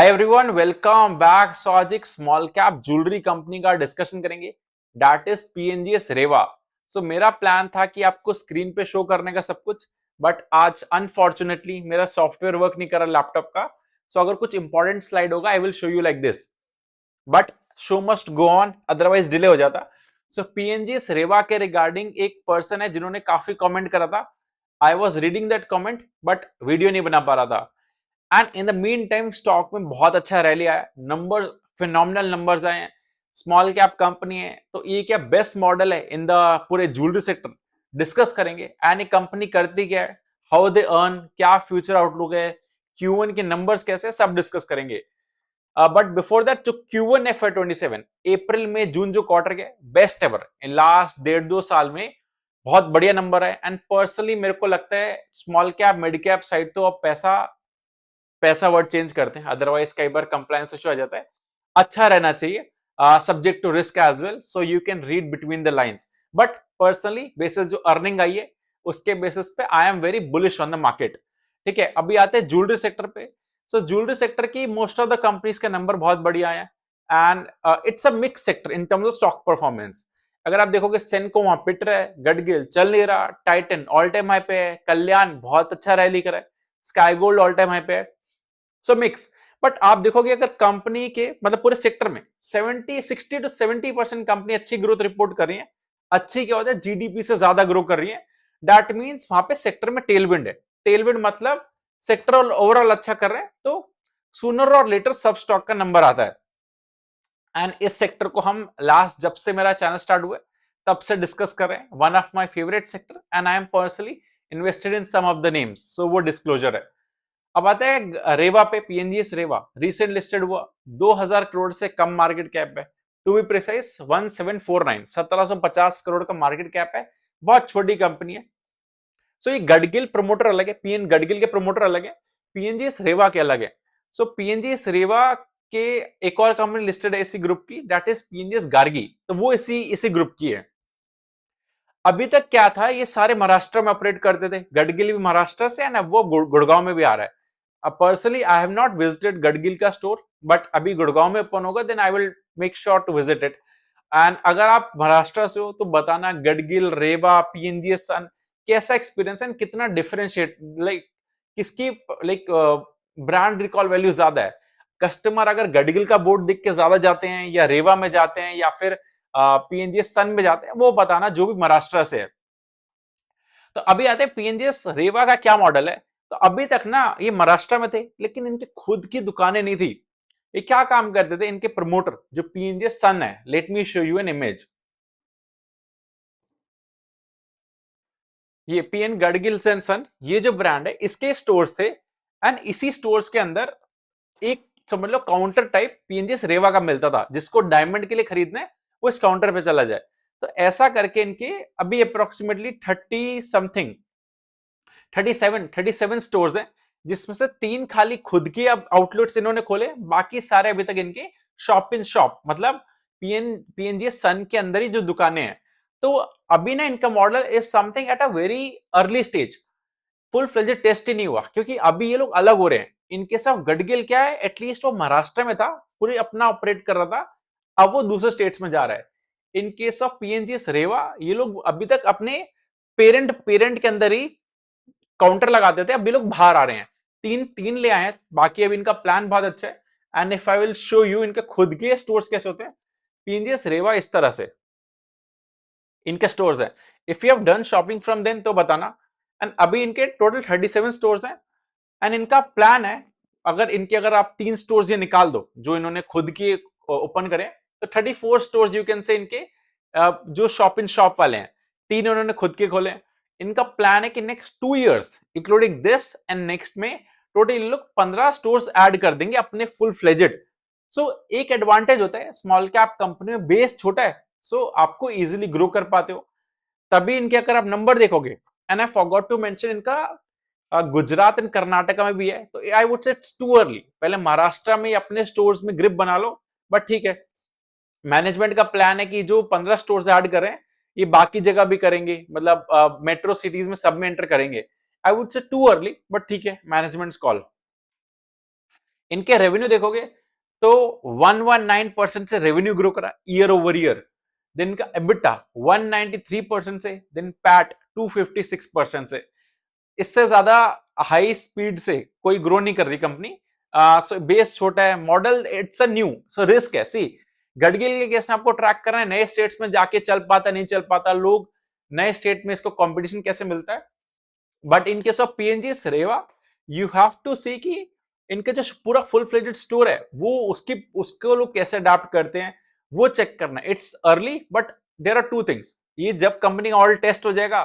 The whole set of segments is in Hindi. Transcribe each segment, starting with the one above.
Everyone, welcome back. सो आज एक स्मॉल कैप ज्वेलरी कंपनी का डिस्कशन करेंगे, दैट इज पीएनजीएस रेवा। सो मेरा प्लान था कि आपको स्क्रीन पे शो करने का सब कुछ, बट आज अनफॉर्चुनेटली मेरा सॉफ्टवेयर वर्क नहीं कर रहा लैपटॉप का। सो अगर कुछ इंपॉर्टेंट स्लाइड होगा I will show you like this, but show must go on, otherwise delay हो जाता। सो पीएनजीएस रेवा के रिगार्डिंग एक पर्सन है जिन्होंने काफी कमेंट करा था। I was reading that comment but video नहीं बना पा रहा था। And in the mean time stock में बहुत अच्छा रैली आया, नंबर फिनोमिनल नंबर्स आए हैं, स्मॉल कैप कंपनी है, तो ये क्या बेस्ट मॉडल है इन द पूरे ज्वेलरी सेक्टर। डिस्कस करेंगे एंड ये कंपनी करती क्या है, हाउ दे अर्न, क्या फ्यूचर आउटलुक है, Q1 के नंबर्स कैसे, सब डिस्कस करेंगे। बट बिफोर दैट, जो Q1 FY27 अप्रैल में जून जो क्वार्टर के बेस्ट एवर इन लास्ट 1.5-2 साल में, बहुत बढ़िया नंबर है। एंड पर्सनली मेरे को लगता है small cap mid cap side तो अब पैसा पैसा वर्ड चेंज करते हैं, अदरवाइज कई बार कंप्लायंस इशू आ जाता है। अच्छा रहना चाहिए, subject to risk as well, so you can read between the lines. But personally basis जो अर्निंग आई है उसके बेसिस पे I am very bullish on the market. ठीक है, अभी आते हैं ज्वेलरी सेक्टर पे। सो ज्वेलरी सेक्टर की मोस्ट ऑफ द कंपनीज के नंबर बहुत बढ़िया आए, and it's a mix sector in terms of stock performance. अगर आप देखोगे सेनको वहां पिट रहा है, गडगिल चल नहीं रहा, टाइटन ऑल टाइम हाई पे है, कल्याण बहुत अच्छा रैली करा है, sky gold all time high पे है। सो मिक्स। बट आप देखोगे अगर कंपनी के मतलब पूरे सेक्टर में 60 to 70% कंपनी अच्छी ग्रोथ रिपोर्ट कर रही है। अच्छी क्या होता है, जीडीपी से ज्यादा ग्रो कर रही है। दैट मींस वहां पे सेक्टर में टेलविंड है। टेलविंड मतलब सेक्टर ओवरऑल अच्छा कर रहे हैं, तो सूनर और लेटर सब स्टॉक का नंबर आता है। एंड इस सेक्टर को हम लास्ट जब से मेरा चैनल स्टार्ट हुआ तब से डिस्कस कर रहे हैं। One of my favourite sector, and I am personally invested in some of the names, so वो डिस्क्लोजर है। अब आता है रेवा पे। पीएनजीएस रेवा रिसेंट लिस्टेड हुआ, 2000 करोड़ से कम मार्केट कैप है। टू बी प्रिसाइज 1749, 1750 करोड़ का मार्केट कैप है। बहुत छोटी कंपनी है। सो ये गडगिल प्रमोटर अलग है, पीएन गडगिल के प्रमोटर अलग है, पीएनजीएस रेवा के अलग है। सो पीएनजीएस रेवा के एक और कंपनी लिस्टेड है इसी ग्रुप की, दैट इज पीएनजीएस गार्गी, तो वो इसी इसी ग्रुप की है। अभी तक क्या था, ये सारे महाराष्ट्र में ऑपरेट करते थे, गडगिल भी महाराष्ट्र से है ना, वो गुड़गांव में भी आ रहा है। अब personally I have not visited Gadgil का स्टोर, बट अभी गुड़गांव में ओपन होगा, then I will make sure to visit it. And अगर आप महाराष्ट्र से हो तो बताना गडगिल, रेवा, पीएनजीएस सन कैसा एक्सपीरियंस है, कितना डिफरेंशिएट, लाइक किसकी लाइक ब्रांड रिकॉल वैल्यू ज्यादा है। कस्टमर अगर गडगिल का बोर्ड दिख के ज्यादा जाते हैं, या रेवा में जाते हैं, या फिर पीएनजीएस सन में जाते हैं, वो बताना जो भी महाराष्ट्र से है। तो अभी आते हैं पीएनजीएस रेवा का क्या मॉडल है। तो अभी तक ना ये महाराष्ट्र में थे, लेकिन इनके खुद की दुकानें नहीं थी। ये क्या काम करते थे, इनके प्रमोटर जो पीएनजीएस सन है, let me show you an image. ये पीएन गडगिल सन, ये जो ब्रांड है, इसके स्टोर्स थे। एंड इसी स्टोर्स के अंदर एक समझ लो काउंटर टाइप पीएनजीएस रेवा का मिलता था, जिसको डायमंड के लिए खरीदना है वो इस काउंटर पे चला जाए। तो ऐसा करके इनके अभी अप्रोक्सीमेटली 37 स्टोर्स हैं, जिसमें से 3 खाली खुद के अब आउटलेट्स इन्होंने खोले, बाकी सारे अभी तक इनके शॉप इन शॉप, मतलब पीएनजीएस सन के अंदर ही जो दुकानें हैं। तो अभी ना इनका model is something at a very early stage, full fledged test ही नहीं हुआ, क्योंकि अभी ये लोग अलग हो रहे हैं। इनके साथ गडगिल क्या है, एटलीस्ट वो महाराष्ट्र में था, पूरी अपना ऑपरेट कर रहा था, अब वो दूसरे स्टेट्स में जा रहा है। इन केस ऑफ पीएनजीएस रेवा, ये लोग अभी तक अपने पेरेंट पेरेंट के अंदर ही काउंटर लगाते थे, अब ये लोग बाहर आ रहे हैं। तीन तीन ले आए हैं, बाकी अब इनका प्लान बहुत अच्छा है। And if I will show you इनके खुद के स्टोर्स कैसे होते हैं। पीएनजीएस रेवा इस तरह से इनके स्टोर्स हैं। If you have done shopping from then तो बताना। एंड अभी इनके टोटल 37 स्टोर्स हैं। एंड इनका प्लान है, अगर आप 3 स्टोर्स ये निकाल दो जो इन्होंने खुद की ओपन करें, तो 34 स्टोर्स यू कैन से इनके जो शॉप इन शॉप वाले हैं, 3 उन्होंने खुद के खोले। इनका प्लान है कि next 2 years including this and next में टोटल इन लोग 15 स्टोर्स ऐड कर देंगे अपने फुल फ्लेजेड। सो एक एडवांटेज होता है स्मॉल कैप कंपनी में, बेस छोटा है, सो आपको इजीली ग्रो कर पाते हो। तभी इनके अगर आप नंबर देखोगे, and I forgot to mention इनका गुजरात एंड कर्नाटका में भी है, तो I would say it's too early. पहले महाराष्ट्र में अपने स्टोर्स में ग्रिप बना लो, बट ठीक है, मैनेजमेंट का प्लान है कि जो 15 स्टोर्स ऐड करें, ये बाकी जगह भी करेंगे, मतलब मेट्रो सिटीज में सब में एंटर करेंगे। आई वुड से टू अर्ली, बट ठीक है, मैनेजमेंट्स कॉल। इनके रेवेन्यू देखोगे तो 119% से रेवेन्यू ग्रो करा ईयर ओवर ईयर। देन इनका एबिटा 193% से, देन पैट 256% से। इससे ज्यादा हाई स्पीड से कोई ग्रो नहीं कर रही कंपनी। सो बेस छोटा है, model it's a new, so risk है। सी गडगिल के केस में आपको ट्रैक करना है, नए स्टेट्स में जाके चल पाता नहीं चल पाता, लोग नए स्टेट में इसको कंपटीशन कैसे मिलता है। But in case of PNG रेवा, यू हैव टू सी कि इनका जो पूरा फुल फ्लेजेड स्टोर है वो उसको लोग कैसे अडाप्ट करते हैं, वो चेक करना। It's early but there are two things, ये जब कंपनी का ऑल टेस्ट हो जाएगा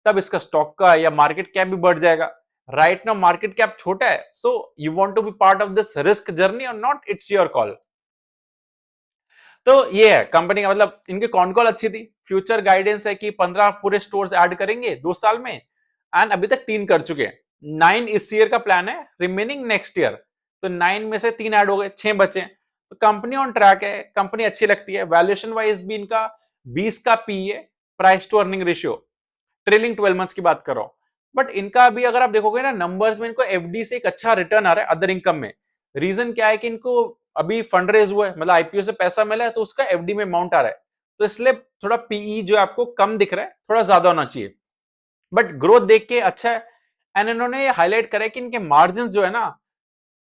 तब इसका स्टॉक का या मार्केट कैप भी बढ़ जाएगा। राइट नाउ मार्केट कैप छोटा है, so you want to be part of this risk journey और नॉट, इट्स योर कॉल। तो ये है कंपनी का, मतलब इनकी कॉन कॉल अच्छी थी। फ्यूचर गाइडेंस है कि 15 पूरे स्टोर्स ऐड करेंगे 2 साल में, एंड अभी तक 3 कर चुके हैं। 9 इस ईयर का प्लान है, रिमेनिंग नेक्स्ट ईयर। तो 9 में से 3 ऐड हो गए, 6 बचे। तो कंपनी ऑन ट्रैक है, कंपनी अच्छी लगती है। वैल्यूएशन वाइज भी इनका 20 का पी है, price to earning ratio, trailing 12 months की बात कर रहा हूं। बट इनका भी अगर आप देखोगे ना नंबर्स में, इनको एफडी से एक अच्छा रिटर्न आ रहा है अदर इनकम में। रीजन क्या है कि इनको अभी फंड रेज हुआ है, मतलब आईपीओ से पैसा मिला है, तो उसका एफडी में अमाउंट आ रहा है। तो इसलिए थोड़ा पीई जो आपको कम दिख रहा है, थोड़ा ज्यादा होना चाहिए। बट ग्रोथ देख के अच्छा है। एंड इन्होंने ये हाईलाइट करा है कि इनके मार्जिन जो है ना,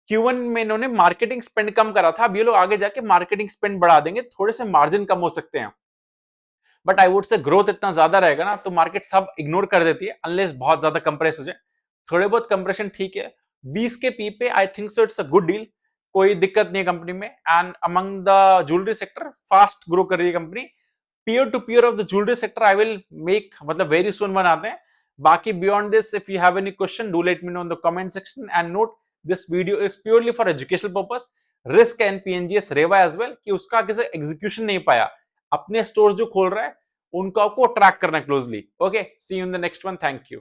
Q1 में इन्होंने मार्केटिंग स्पेंड कम करा था, अब ये लोग आगे जाके मार्केटिंग स्पेंड बढ़ा देंगे, थोड़े से मार्जिन कम हो सकते हैं। बट आई वुड से ग्रोथ इतना ज्यादा रहेगा ना तो मार्केट सब इग्नोर कर देती है, अनलेस बहुत ज्यादा कंप्रेस हो जाए। थोड़े बहुत कंप्रेशन ठीक है। 20 के पी पे I think so it's a good deal, कोई दिक्कत नहीं है कंपनी में। And among the jewellery sector fast grow कर रही है company. Peer to peer of the jewellery sector I will make, मतलब वेरी सुन बनाते हैं। बाकी beyond this, if you have any question, do let me know in the comment section. And note, this video is purely for educational purpose. Risk and पीएनजीएस Rewa as well, कि उसका किसी एग्जीक्यूशन नहीं पाया, अपने स्टोर जो खोल रहा है उनको आपको ट्रैक करना closely. Okay, see you in the next one, thank you.